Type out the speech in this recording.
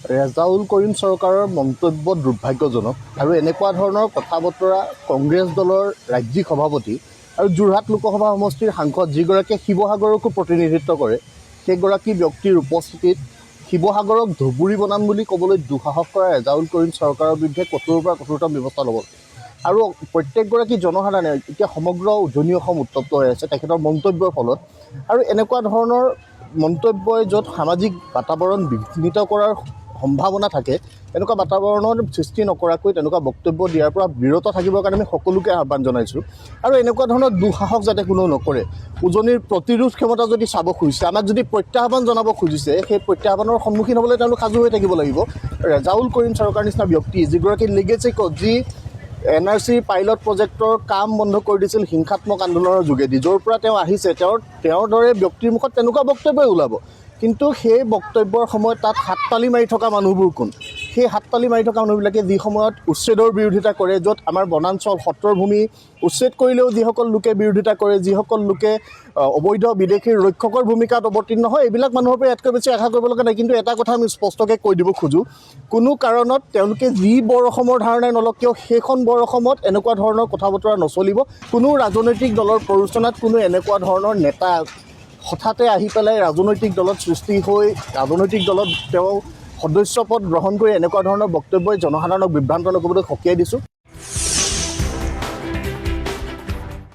ৰেজাউল কৰিম চৰকাৰৰ মন্তব্য দুৰ্ভাগ্যজনক আৰু এনেকুৱা ধৰণৰ কথা বতৰা কংগ্ৰেছ দলৰ ৰাজ্যিক সভাপতি আৰু যোৰহাট লোকসভা সমষ্টিৰ সাংসদ যিগৰাকীয়ে শিৱসাগৰকো প্ৰতিনিধিত্ব কৰে সেইগৰাকী ব্যক্তিৰ উপস্থিতিত শিৱসাগৰক ধুবুৰী বনাম বুলি ক'বলৈ দুঃসাহস কৰা ৰেজাউল কৰিম চৰকাৰৰ বিৰুদ্ধে কঠোৰৰ পৰা কঠোৰতম ব্যৱস্থা ল'ব আৰু প্ৰত্যেকগৰাকী জনসাধাৰণে এতিয়া সমগ্ৰ উজনি অসম উত্তপ্ত হৈ আছে তেখেতৰ মন্তব্যৰ ফলত আৰু এনেকুৱা ধৰণৰ মন্তব্যই য'ত সামাজিক বাতাবৰণ বিঘ্নিত কৰাৰ সম্ভাৱনা থাকে এনেকুৱা বাতাবৰণৰ সৃষ্টি নকৰাকৈ তেনেকুৱা বক্তব্য দিয়াৰ পৰা বিৰত থাকিবৰ কাৰণে আমি সকলোকে আহ্বান জনাইছোঁ আৰু এনেকুৱা ধৰণৰ দুঃসাহস যাতে কোনেও নকৰে উজনিৰ প্ৰতিৰোধ ক্ষমতা যদি চাব খুজিছে আমাক যদি প্ৰত্যাহ্বান জনাব খুজিছে সেই প্ৰত্যাহ্বানৰ সন্মুখীন হ'বলৈ তেওঁলোক সাজু হৈ থাকিব লাগিব ৰেজাউল কৰিম চৰকাৰ নিচিনা ব্যক্তি যিগৰাকী লিগেচি যি NRC পাইলট প্ৰজেক্টৰ কাম বন্ধ কৰি দিছিল হিংসাত্মক আন্দোলনৰ যোগেদি য'ৰ পৰা তেওঁ আহিছে তেওঁৰ দৰে ব্যক্তিৰ মুখত তেনেকুৱা বক্তব্যই ওলাব কিন্তু সেই বক্তব্যৰ সময়ত তাত হাততালি মাৰি থকা মানুহবোৰ কোন সেই হাততালি মাৰি থকা মানুহবিলাকে যি সময়ত উচ্ছেদৰ বিৰোধিতা কৰে য'ত আমাৰ বনাঞ্চল সত্ৰৰ ভূমি উচ্ছেদ কৰিলেও যিসকল লোকে বিৰোধিতা কৰে যিসকল লোকে অবৈধ বিদেশীৰ ৰক্ষকৰ ভূমিকাত অৱতীৰ্ণ হয় এইবিলাক মানুহৰ পৰা ইয়াতকৈ বেছি আশা কৰিব লগা নাই কিন্তু এটা কথা আমি স্পষ্টকৈ কৈ দিব খোজোঁ কোনো কাৰণত তেওঁলোকে যি বৰ অসমৰ ধাৰণাই নলওক কিয় সেইখন বৰ অসমত এনেকুৱা ধৰণৰ কথা বতৰা নচলিব কোনো ৰাজনৈতিক দলৰ প্ৰৰোচনাত কোনো এনেকুৱা ধৰণৰ নেতা হঠাতে আহি পেলাই ৰাজনৈতিক দলত সৃষ্টি হৈ ৰাজনৈতিক দলত তেওঁ সদস্যপদ গ্ৰহণ কৰি এনেকুৱা ধৰণৰ বক্তব্যই জনসাধাৰণক বিভ্ৰান্ত নকৰিবলৈ সকীয়াই দিছোঁ।